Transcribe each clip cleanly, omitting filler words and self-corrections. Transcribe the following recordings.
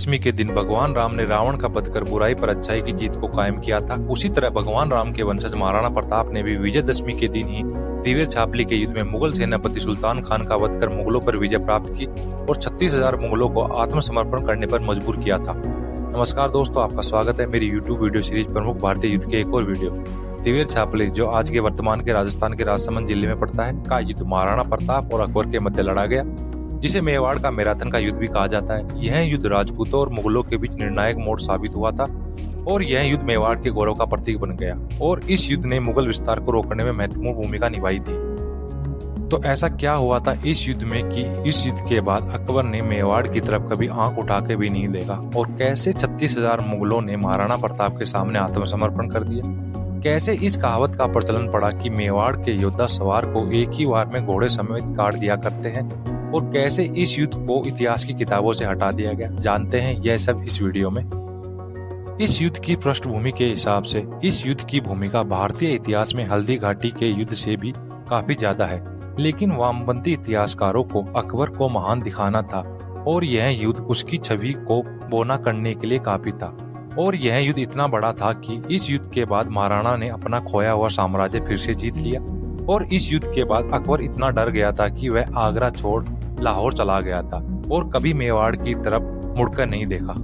विजयदशमी के दिन भगवान राम ने रावण का वध कर बुराई पर अच्छाई की जीत को कायम किया था। उसी तरह भगवान राम के वंशज महाराणा प्रताप ने भी विजयदशमी के दिन ही दिवेर छावनी के युद्ध में मुगल सेनापति सुल्तान खान का वध कर मुगलों पर विजय प्राप्त की और 36,000 मुगलों को आत्मसमर्पण करने पर मजबूर किया था। नमस्कार दोस्तों, आपका स्वागत है मेरी YouTube वीडियो सीरीज प्रमुख भारतीय युद्ध के एक और वीडियो। दिवेर छावनी, जो आज के वर्तमान के राजस्थान के राजसमंद जिले में पड़ता है, का युद्ध महाराणा प्रताप और अकबर के मध्य लड़ा गया, जिसे मेवाड़ का मैराथन का युद्ध भी कहा जाता है। यह युद्ध राजपूतों और मुगलों के बीच निर्णायक मोड़ साबित हुआ था और यह युद्ध मेवाड़ के गौरव का प्रतीक बन गया और इस युद्ध ने मुगल विस्तार को रोकने में महत्वपूर्ण भूमिका निभाई थी। तो ऐसा क्या हुआ था इस युद्ध में कि इस युद्ध के बाद अकबर ने मेवाड़ की तरफ कभी आंख उठा के भी नहीं देखा और कैसे 36,000 मुगलों ने महाराणा प्रताप के सामने आत्मसमर्पण कर दिया। कैसे इस कहावत का प्रचलन पड़ा कि मेवाड़ के योद्धा सवार को एक ही वार में घोड़े समेत काट दिया करते हैं और कैसे इस युद्ध को इतिहास की किताबों से हटा दिया गया, जानते हैं यह सब इस वीडियो में। इस युद्ध की पृष्ठभूमि के हिसाब से इस युद्ध की भूमिका भारतीय इतिहास में हल्दी घाटी के युद्ध से भी काफी ज्यादा है, लेकिन वामपंथी इतिहासकारों को अकबर को महान दिखाना था और यह युद्ध उसकी छवि को बोना करने के लिए काफी था। और यह युद्ध इतना बड़ा था कि इस युद्ध के बाद महाराणा ने अपना खोया हुआ साम्राज्य फिर से जीत लिया और इस युद्ध के बाद अकबर इतना डर गया था कि वह आगरा छोड़ लाहौर चला गया था और कभी मेवाड़ की तरफ मुड़कर नहीं देखा।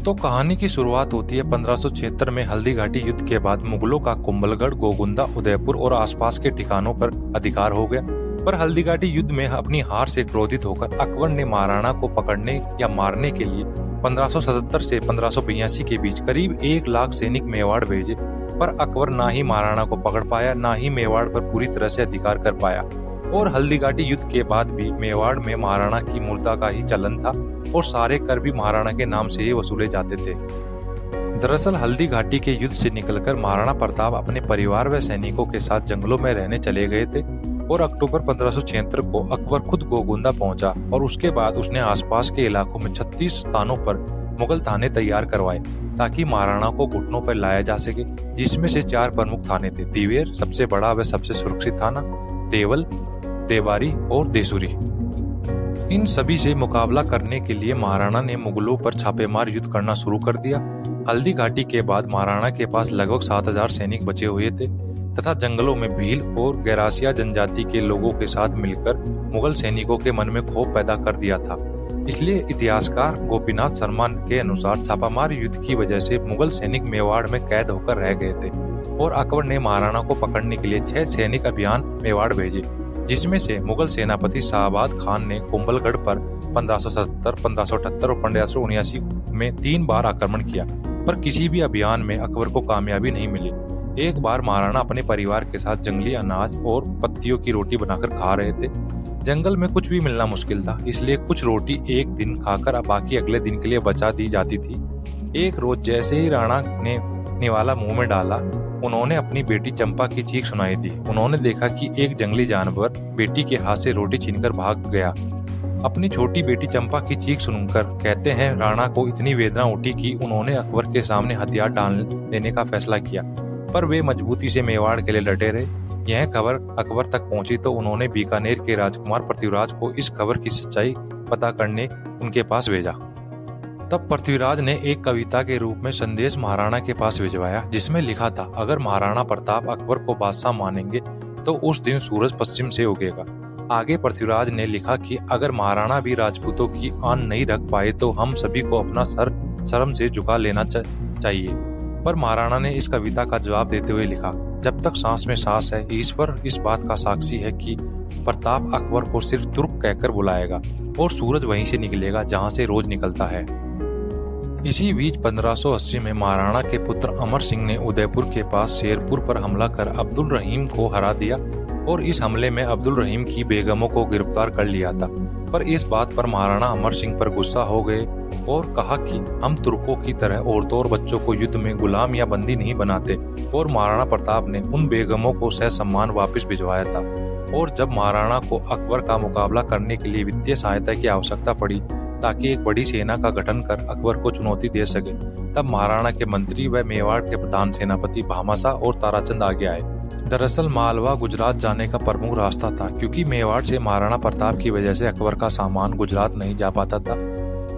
तो कहानी की शुरुआत होती है 1576 में हल्दी घाटी युद्ध के बाद मुगलों का कुंभलगढ़, गोगुंदा, उदयपुर और आसपास के ठिकानों पर अधिकार हो गया। पर हल्दी घाटी युद्ध में अपनी हार से क्रोधित होकर अकबर ने महाराणा को पकड़ने या मारने के लिए 1577 से 1582 के बीच करीब 1 लाख सैनिक मेवाड़ भेजे, पर अकबर ना ही महाराणा को पकड़ पाया ना ही मेवाड़ पर पूरी तरह से अधिकार कर पाया और हल्दी घाटी युद्ध के बाद भी मेवाड़ में महाराणा की मुद्रा का ही चलन था और सारे कर भी महाराणा के नाम से ही वसूले जाते थे। दरअसल हल्दी घाटी के युद्ध से निकलकर महाराणा प्रताप अपने परिवार व सैनिकों के साथ जंगलों में रहने चले गए थे और अक्टूबर 1576 को अकबर खुद गोगुंदा पहुंचा और उसके बाद उसने आसपास के इलाकों में 36 स्थानों पर मुगल थाने तैयार करवाए ताकि महाराणा को घुटनों पर लाया जा सके, जिसमें से 4 प्रमुख थाने थे। दिवेर सबसे बड़ा व सबसे सुरक्षित थाना, देवल, देवारी और देसुरी। इन सभी से मुकाबला करने के लिए महाराणा ने मुगलों पर छापेमार युद्ध करना शुरू कर दिया। हल्दी घाटी के बाद महाराणा के पास लगभग 7,000 सैनिक बचे हुए थे तथा जंगलों में भील और गैरासिया जनजाति के लोगों के साथ मिलकर मुगल सैनिकों के मन में खौफ पैदा कर दिया था। इसलिए इतिहासकार गोपीनाथ शर्मा के अनुसार छापामार युद्ध की वजह से मुगल सैनिक मेवाड़ में कैद होकर रह गए थे और अकबर ने महाराणा को पकड़ने के लिए 6 सैनिक अभियान मेवाड़ भेजे, जिसमें से मुगल सेनापति शाहबाद खान ने कुंभलगढ़ पर 1577, 1578 और 1579 में 3 बार आक्रमण किया, पर किसी भी अभियान में अकबर को कामयाबी नहीं मिली। एक बार महाराणा अपने परिवार के साथ जंगली अनाज और पत्तियों की रोटी बनाकर खा रहे थे। जंगल में कुछ भी मिलना मुश्किल था, इसलिए कुछ रोटी एक दिन खाकर बाकी अगले दिन के लिए बचा दी जाती थी। एक रोज जैसे ही राणा ने निवाला मुंह में डाला, उन्होंने अपनी बेटी चंपा की चीख सुनाई दी। उन्होंने देखा कि एक जंगली जानवर बेटी के हाथ से रोटी छीनकर भाग गया। अपनी छोटी बेटी चंपा की चीख सुनकर कहते हैं राणा को इतनी वेदना उठी कि उन्होंने अकबर के सामने हथियार डाल देने का फैसला किया, पर वे मजबूती से मेवाड़ के लिए डटे रहे। यह खबर अकबर तक पहुंची तो उन्होंने बीकानेर के राजकुमार पृथ्वीराज को इस खबर की सच्चाई पता करने उनके पास भेजा। तब पृथ्वीराज ने एक कविता के रूप में संदेश महाराणा के पास भिजवाया, जिसमें लिखा था, अगर महाराणा प्रताप अकबर को बादशाह मानेंगे तो उस दिन सूरज पश्चिम से उगेगा। आगे पृथ्वीराज ने लिखा कि अगर महाराणा भी राजपूतों की आन नहीं रख पाए तो हम सभी को अपना सर शर्म से झुका लेना चाहिए। पर महाराणा ने इस कविता का जवाब देते हुए लिखा, जब तक सांस में सांस है ईश्वर इस बात का साक्षी है कि प्रताप अकबर को सिर्फ तुर्क कहकर बुलाएगा और सूरज वहीं से निकलेगा जहां से रोज निकलता है। इसी बीच 1580 में महाराणा के पुत्र अमर सिंह ने उदयपुर के पास शेरपुर पर हमला कर अब्दुल रहीम को हरा दिया और इस हमले में अब्दुल रहीम की बेगमों को गिरफ्तार कर लिया था। पर इस बात पर महाराणा अमर सिंह पर गुस्सा हो गए और कहा कि हम तुर्कों की तरह औरतों और बच्चों को युद्ध में गुलाम या बंदी नहीं बनाते और महाराणा प्रताप ने उन बेगमों को ससम्मान वापस भिजवाया था। और जब महाराणा को अकबर का मुकाबला करने के लिए वित्तीय सहायता की आवश्यकता पड़ी ताकि एक बड़ी सेना का गठन कर अकबर को चुनौती दे सके, तब महाराणा के मंत्री व मेवाड़ के प्रधान सेनापति भामाशाह और ताराचंद आगे आए। दरअसल मालवा गुजरात जाने का प्रमुख रास्ता था, क्योंकि मेवाड़ से महाराणा प्रताप की वजह से अकबर का सामान गुजरात नहीं जा पाता था।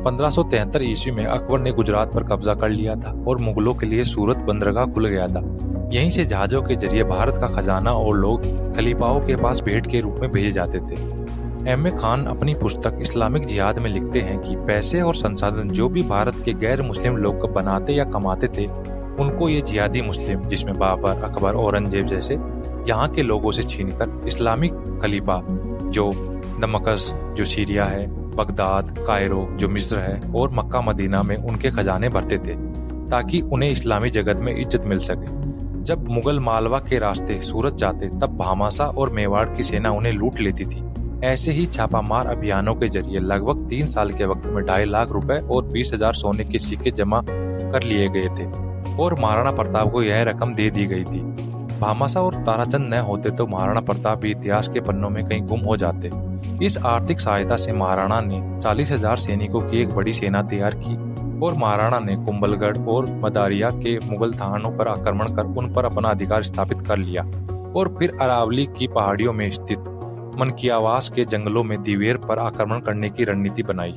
1573 ईस्वी में अकबर ने गुजरात पर कब्जा कर लिया था और मुगलों के लिए सूरत बंदरगाह खुल गया था। यहीं से जहाजों के जरिए भारत का खजाना और लोग खलीफाओं के पास भेंट के रूप में भेजे जाते थे। एम.ए. खान अपनी पुस्तक इस्लामिक जिहाद में लिखते हैं कि पैसे और संसाधन जो भी भारत के गैर मुस्लिम लोग बनाते या कमाते थे, उनको ये जिहादी मुस्लिम, जिसमें बाबर, अकबर, औरंगजेब जैसे यहाँ के लोगों से छीनकर इस्लामिक खलीफा जो दमकस जो सीरिया है, बगदाद, कायरो जो मिस्र है और मक्का मदीना में उनके खजाने भरते थे ताकि उन्हें इस्लामी जगत में इज्जत मिल सके। जब मुगल मालवा के रास्ते सूरत जाते तब भामासा और मेवाड़ की सेना उन्हें लूट लेती थी। ऐसे ही छापामार अभियानों के जरिए लगभग 3 साल के वक्त में 2.5 लाख रुपए और 20,000 सोने के सिक्के जमा कर लिए गए थे और महाराणा प्रताप को यह रकम दे दी गई थी। भामासा और ताराचंद न होते तो महाराणा प्रताप भी इतिहास के पन्नों में कहीं गुम हो जाते। इस आर्थिक सहायता से महाराणा ने 40,000 सैनिकों की एक बड़ी सेना तैयार की और महाराणा ने कुंभलगढ़ और मदारिया के मुगल थानों पर आक्रमण कर उन पर अपना अधिकार स्थापित कर लिया और फिर अरावली की पहाड़ियों में स्थित मनकियावास के जंगलों में दिवेर पर आक्रमण करने की रणनीति बनाई।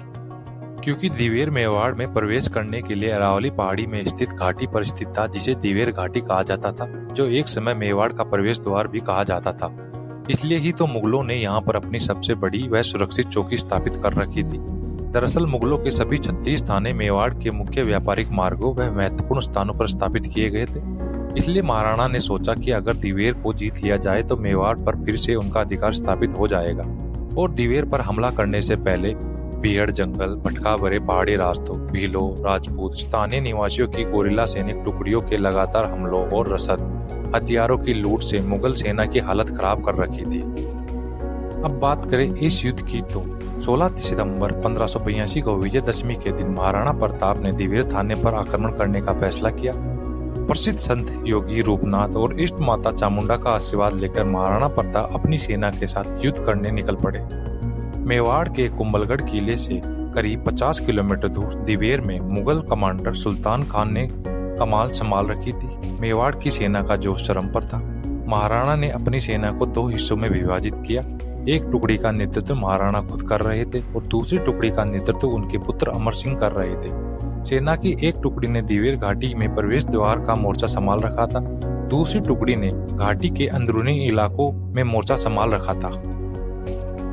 क्योंकि दिवेर मेवाड़ में प्रवेश करने के लिए अरावली पहाड़ी में स्थित घाटी पर स्थित था, जिसे दिवेर घाटी कहा जाता था, जो एक समय मेवाड़ का प्रवेश द्वार भी कहा जाता था। इसलिए ही तो मुगलों ने यहाँ पर अपनी सबसे बड़ी व सुरक्षित चौकी स्थापित कर रखी थी। दरअसल मुगलों के सभी 36 थाने मेवाड़ के मुख्य व्यापारिक मार्गों व महत्वपूर्ण स्थानों पर स्थापित किए गए थे। इसलिए महाराणा ने सोचा कि अगर दिवेर को जीत लिया जाए तो मेवाड़ पर फिर से उनका अधिकार स्थापित हो जाएगा और दिवेर पर हमला करने से पहले बिहड़ जंगल, भटका भरे पहाड़ी रास्तों, भीलों, राजपूत, स्थानीय निवासियों की गोरिल्ला सैनिक टुकड़ियों के लगातार हमलों और रसद हथियारों की लूट से मुगल सेना की हालत खराब कर रखी थी। अब बात करें इस युद्ध की तो 16 सितंबर 1582 को विजयदशमी के दिन महाराणा प्रताप ने दिवेर थाने पर आक्रमण करने का फैसला किया। प्रसिद्ध संत योगी रूपनाथ और इष्ट माता चामुंडा का आशीर्वाद लेकर महाराणा प्रताप अपनी सेना के साथ युद्ध करने निकल पड़े। मेवाड़ के कुंभलगढ़ किले से करीब 50 किलोमीटर दूर दिवेर में मुगल कमांडर सुल्तान खान ने कमान संभाल रखी थी। मेवाड़ की सेना का जोश चरम पर था। महाराणा ने अपनी सेना को 2 हिस्सों में विभाजित किया। एक टुकड़ी का नेतृत्व महाराणा खुद कर रहे थे और दूसरी टुकड़ी का नेतृत्व उनके पुत्र अमर सिंह कर रहे थे। सेना की एक टुकड़ी ने दिवेर घाटी में प्रवेश द्वार का मोर्चा संभाल रखा था, दूसरी टुकड़ी ने घाटी के अंदरूनी इलाकों में मोर्चा संभाल रखा था।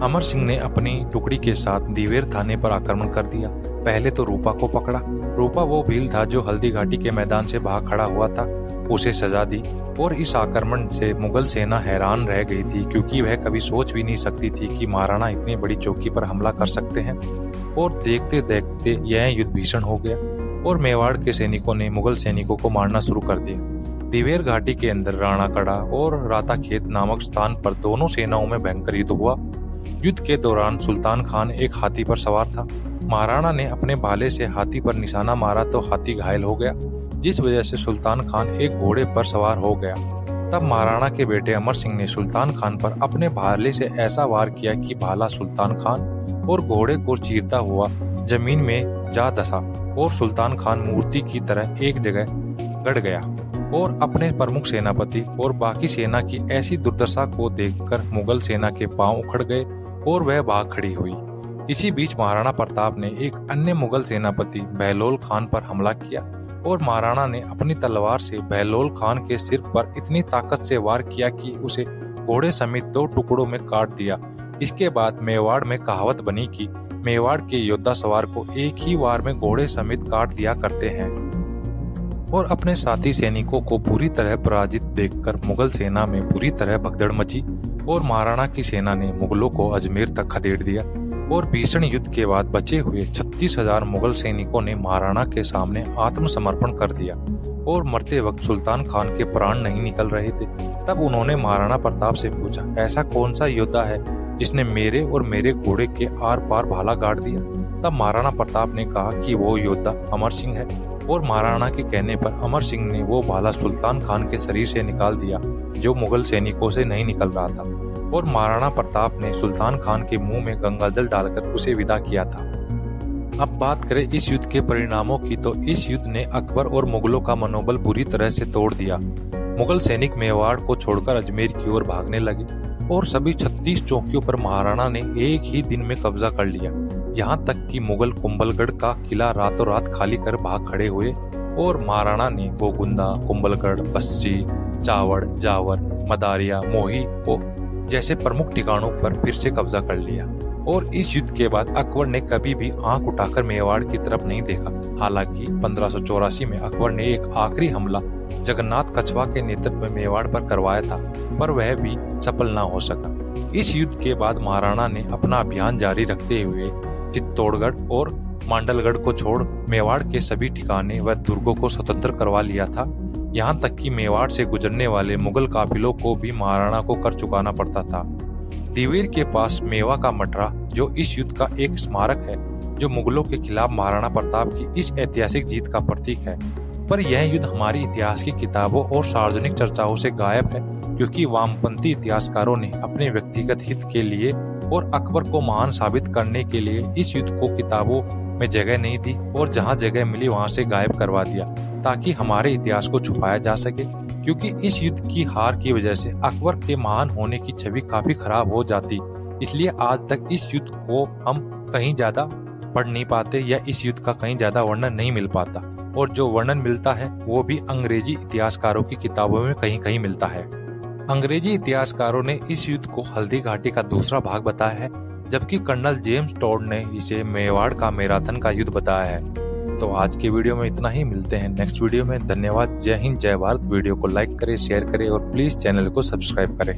अमर सिंह ने अपनी टुकड़ी के साथ दिवेर थाने पर आक्रमण कर दिया। पहले तो रूपा को पकड़ा। रूपा वो भील था जो हल्दी घाटी के मैदान से भाग खड़ा हुआ था, उसे सजा दी और इस आक्रमण से मुगल सेना हैरान रह गई थी, क्योंकि वह कभी सोच भी नहीं सकती थी कि महाराणा इतनी बड़ी चौकी पर हमला कर सकते हैं। और देखते देखते यह युद्ध भीषण हो गया और मेवाड़ के सैनिकों ने मुगल सैनिकों को मारना शुरू कर दिया। दिवेर घाटी के अंदर राणाकड़ा और राताखेत नामक स्थान पर दोनों सेनाओं में भयंकर युद्ध हुआ। युद्ध के दौरान सुल्तान खान एक हाथी पर सवार था। महाराणा ने अपने भाले से हाथी पर निशाना मारा तो हाथी घायल हो गया, जिस वजह से सुल्तान खान एक घोड़े पर सवार हो गया। तब महाराणा के बेटे अमर सिंह ने सुल्तान खान पर अपने भाले से ऐसा वार किया कि भाला सुल्तान खान और घोड़े को चीरता हुआ जमीन में जा धंसा और सुल्तान खान मूर्ति की तरह एक जगह गड़ गया और अपने प्रमुख सेनापति और बाकी सेना की ऐसी दुर्दशा को देखकर मुगल सेना के पांव उखड़ गए और वह भाग खड़ी हुई। इसी बीच महाराणा प्रताप ने एक अन्य मुगल सेनापति बहलोल खान पर हमला किया और महाराणा ने अपनी तलवार से बहलोल खान के सिर पर इतनी ताकत से वार किया कि उसे घोड़े समेत 2 टुकड़ों में काट दिया। इसके बाद मेवाड़ में कहावत बनी कि मेवाड़ के योद्धा सवार को एक ही वार में घोड़े समेत काट दिया करते हैं। और अपने साथी सैनिकों को पूरी तरह पराजित देखकर मुगल सेना में पूरी तरह भगदड़ मची और महाराणा की सेना ने मुगलों को अजमेर तक खदेड़ दिया। और भीषण युद्ध के बाद बचे हुए 36,000 मुगल सैनिकों ने महाराणा के सामने आत्मसमर्पण कर दिया और मरते वक्त सुल्तान खान के प्राण नहीं निकल रहे थे। तब उन्होंने महाराणा प्रताप से पूछा, ऐसा कौन सा योद्धा है जिसने मेरे और मेरे घोड़े के आर पार भाला गाड़ दिया? तब महाराणा प्रताप ने कहा कि वो योद्धा अमर सिंह है और महाराणा के कहने पर अमर सिंह ने वो भाला सुल्तान खान के शरीर से निकाल दिया जो मुगल सैनिकों से नहीं निकल रहा था और महाराणा प्रताप ने सुल्तान खान के मुंह में गंगाजल डालकर उसे विदा किया था। अब बात करें इस युद्ध के परिणामों की तो इस युद्ध ने अकबर और मुगलों का मनोबल बुरी तरह से तोड़ दिया। मुगल सैनिक मेवाड़ को छोड़कर अजमेर की ओर भागने लगे और सभी 36 चौकियों पर महाराणा ने एक ही दिन में कब्जा कर लिया। यहाँ तक कि मुगल कुंभलगढ़ का किला रातों रात खाली कर भाग खड़े हुए और महाराणा ने गोगुंदा, कुंभलगढ़, बस्सी, चावड़, जावर, मदारिया, मोही जैसे प्रमुख ठिकानों पर फिर से कब्जा कर लिया। और इस युद्ध के बाद अकबर ने कभी भी आंख उठाकर मेवाड़ की तरफ नहीं देखा। हालांकि 1584 में अकबर ने एक आखिरी हमला जगन्नाथ कछवा के नेतृत्व में मेवाड़ पर करवाया था, पर वह भी सफल न हो सका। इस युद्ध के बाद महाराणा ने अपना अभियान जारी रखते हुए चित्तौड़गढ़ और मांडलगढ़ को छोड़ मेवाड़ के सभी ठिकाने व दुर्गों को स्वतंत्र करवा लिया था। यहाँ तक कि मेवाड़ से गुजरने वाले मुगल काफिलों को भी महाराणा को कर चुकाना पड़ता था। दिवेर के पास मेवा का मटरा, जो इस युद्ध का एक स्मारक है, जो मुगलों के खिलाफ महाराणा प्रताप की इस ऐतिहासिक जीत का प्रतीक है। पर यह युद्ध हमारी इतिहास की किताबों और सार्वजनिक चर्चाओं से गायब है, क्योंकि वामपंथी इतिहासकारों ने अपने व्यक्तिगत हित के लिए और अकबर को महान साबित करने के लिए इस युद्ध को किताबों में जगह नहीं दी और जहां जगह मिली वहां से गायब करवा दिया, ताकि हमारे इतिहास को छुपाया जा सके। क्योंकि इस युद्ध की हार की वजह से अकबर के महान होने की छवि काफी खराब हो जाती, इसलिए आज तक इस युद्ध को हम कहीं ज्यादा पढ़ नहीं पाते या इस युद्ध का कहीं ज्यादा वर्णन नहीं मिल पाता, और जो वर्णन मिलता है वो भी अंग्रेजी इतिहासकारों की किताबों में कहीं कहीं मिलता है। अंग्रेजी इतिहासकारों ने इस युद्ध को हल्दी घाटी का दूसरा भाग बताया है, जबकि कर्नल जेम्स टॉड ने इसे मेवाड़ का मैराथन का युद्ध बताया है। तो आज के वीडियो में इतना ही, मिलते हैं नेक्स्ट वीडियो में। धन्यवाद। जय हिंद, जय भारत। वीडियो को लाइक करें, शेयर करें और प्लीज चैनल को सब्सक्राइब करें।